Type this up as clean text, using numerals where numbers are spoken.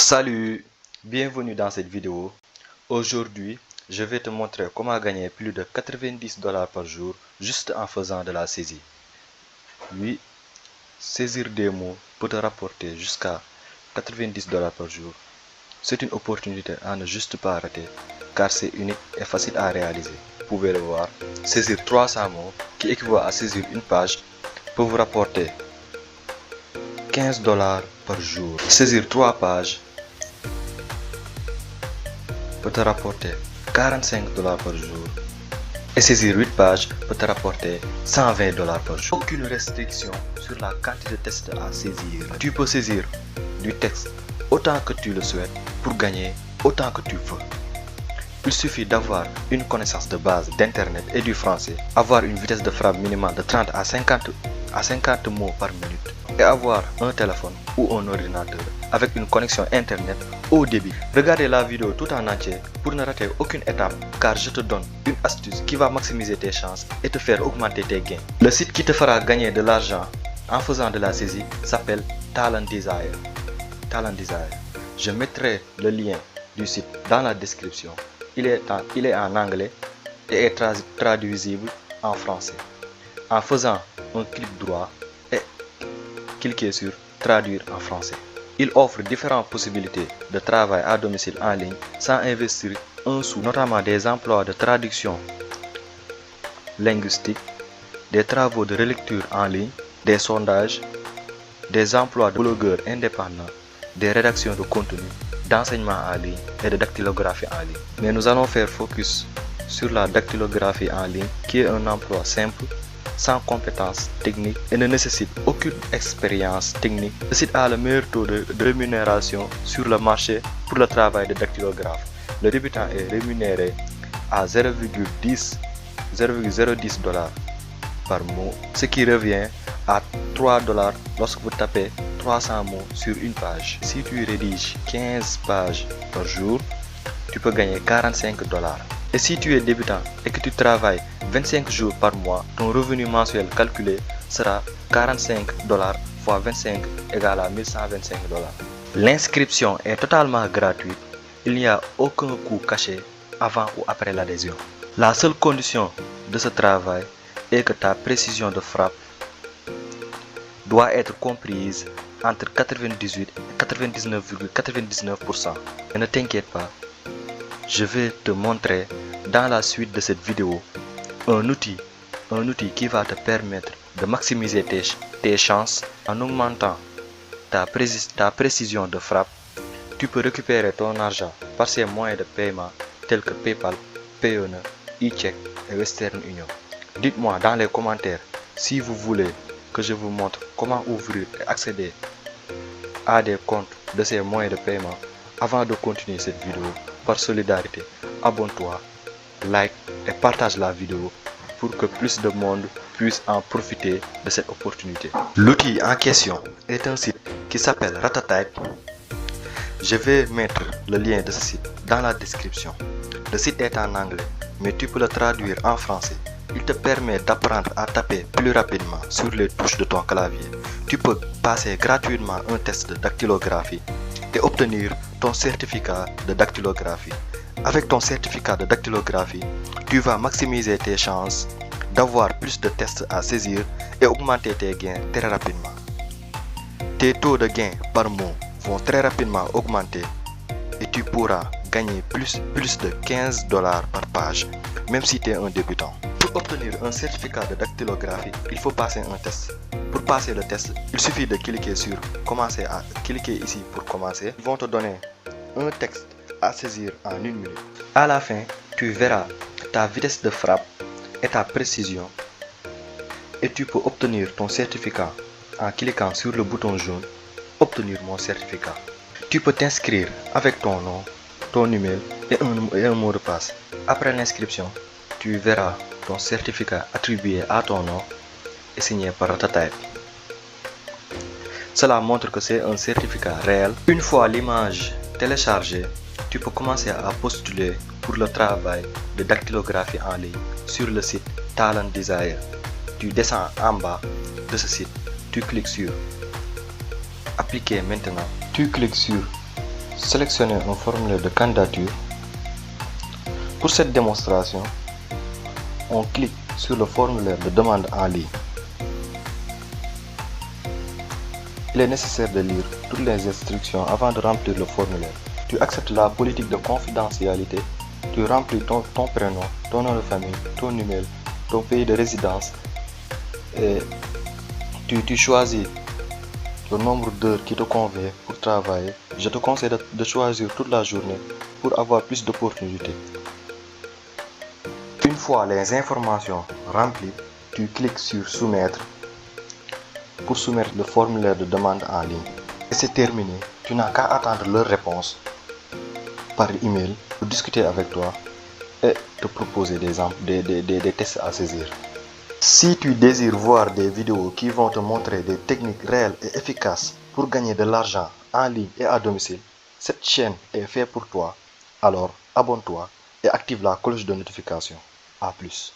Salut, bienvenue dans cette vidéo. Aujourd'hui, je vais te montrer comment gagner plus de 90 $ par jour juste en faisant de la saisie. Oui, saisir des mots peut te rapporter jusqu'à 90 $ par jour. C'est une opportunité à ne juste pas rater car c'est unique et facile à réaliser. Vous pouvez le voir, saisir 300 mots qui équivaut à saisir une page peut vous rapporter 15 $ par jour. Saisir 3 pages peut te rapporter 45 $ par jour. Et saisir 8 pages peut te rapporter 120 $ par jour. Aucune restriction sur la quantité de texte à saisir. Tu peux saisir du texte autant que tu le souhaites pour gagner autant que tu veux. Il suffit d'avoir une connaissance de base d'internet et du français, avoir une vitesse de frappe minimale de 30 à 50 mots par minute et avoir un téléphone ou un ordinateur avec une connexion internet haut débit. Regardez la vidéo tout en entier pour ne rater aucune étape car je te donne une astuce qui va maximiser tes chances et te faire augmenter tes gains. Le site qui te fera gagner de l'argent en faisant de la saisie s'appelle Talent Desire. Talent Desire. Je mettrai le lien du site dans la description. Il est en anglais et est traduisible en français. En faisant un clic droit et cliquez sur traduire en français. Il offre différentes possibilités de travail à domicile en ligne sans investir un sou, notamment des emplois de traduction linguistique, des travaux de relecture en ligne, des sondages, des emplois de blogueurs indépendants, des rédactions de contenu, d'enseignement en ligne et de dactylographie en ligne. Mais nous allons faire focus sur la dactylographie en ligne qui est un emploi simple, sans compétences techniques et ne nécessite aucune expérience technique. Le site a le meilleur taux de rémunération sur le marché pour le travail de dactylographe. Le débutant est rémunéré à 0,010 $ par mot, ce qui revient à 3 $ lorsque vous tapez 300 mots sur une page. Si tu rédiges 15 pages par jour, tu peux gagner 45 $. Et si tu es débutant et que tu travailles 25 jours par mois, ton revenu mensuel calculé sera 45 $ fois 25 égale à 1125 $. L'inscription est totalement gratuite. Il n'y a aucun coût caché avant ou après l'adhésion. La seule condition de ce travail est que ta précision de frappe doit être comprise entre 98 et 99,99%. Et ne t'inquiète pas, je vais te montrer dans la suite de cette vidéo un outil qui va te permettre de maximiser tes chances en augmentant ta précision de frappe. Tu peux récupérer ton argent par ces moyens de paiement tels que PayPal, Payoneer, e-check et Western Union. Dites-moi dans les commentaires si vous voulez que je vous montre comment ouvrir et accéder à des comptes de ces moyens de paiement. Avant de continuer cette vidéo, par solidarité, abonne-toi, like et partage la vidéo pour que plus de monde puisse en profiter de cette opportunité. L'outil en question est un site qui s'appelle Ratatype. Je vais mettre le lien de ce site dans la description. Le site est en anglais, mais tu peux le traduire en français. Il te permet d'apprendre à taper plus rapidement sur les touches de ton clavier. Tu peux passer gratuitement un test de dactylographie et obtenir ton certificat de dactylographie. Avec ton certificat de dactylographie, tu vas maximiser tes chances d'avoir plus de tests à saisir et augmenter tes gains très rapidement. Tes taux de gain par mot vont très rapidement augmenter et tu pourras gagner plus de 15 $ par page, même si tu es un débutant. Pour obtenir un certificat de dactylographie, il faut passer un test. Pour passer le test, il suffit de cliquer sur commencer cliquer ici pour commencer. Ils vont te donner un texte à saisir en 1 minute. À la fin, tu verras ta vitesse de frappe et ta précision et tu peux obtenir ton certificat en cliquant sur le bouton jaune obtenir mon certificat. Tu peux t'inscrire avec ton nom, ton email et un mot de passe. Après l'inscription, tu verras ton certificat attribué à ton nom et signé par Ratatype. Cela montre que c'est un certificat réel. Une fois l'image téléchargée, tu peux commencer à postuler pour le travail de dactylographie en ligne sur le site Talent Desire. Tu descends en bas de ce site, tu cliques sur Appliquer maintenant, tu cliques sur sélectionnez un formulaire de candidature. Pour cette démonstration, on clique sur le formulaire de demande en ligne. Il est nécessaire de lire toutes les instructions avant de remplir le formulaire. Tu acceptes la politique de confidentialité, tu remplis ton prénom, ton nom de famille, ton numéro, ton pays de résidence et tu choisis le nombre d'heures qui te convient pour travailler. Je te conseille de choisir toute la journée pour avoir plus d'opportunités. Une fois les informations remplies, tu cliques sur soumettre pour soumettre le formulaire de demande en ligne. Et c'est terminé, tu n'as qu'à attendre leur réponse par email pour discuter avec toi et te proposer des tests à saisir. Si tu désires voir des vidéos qui vont te montrer des techniques réelles et efficaces pour gagner de l'argent en ligne et à domicile, cette chaîne est faite pour toi. Alors abonne-toi et active la cloche de notification. À plus.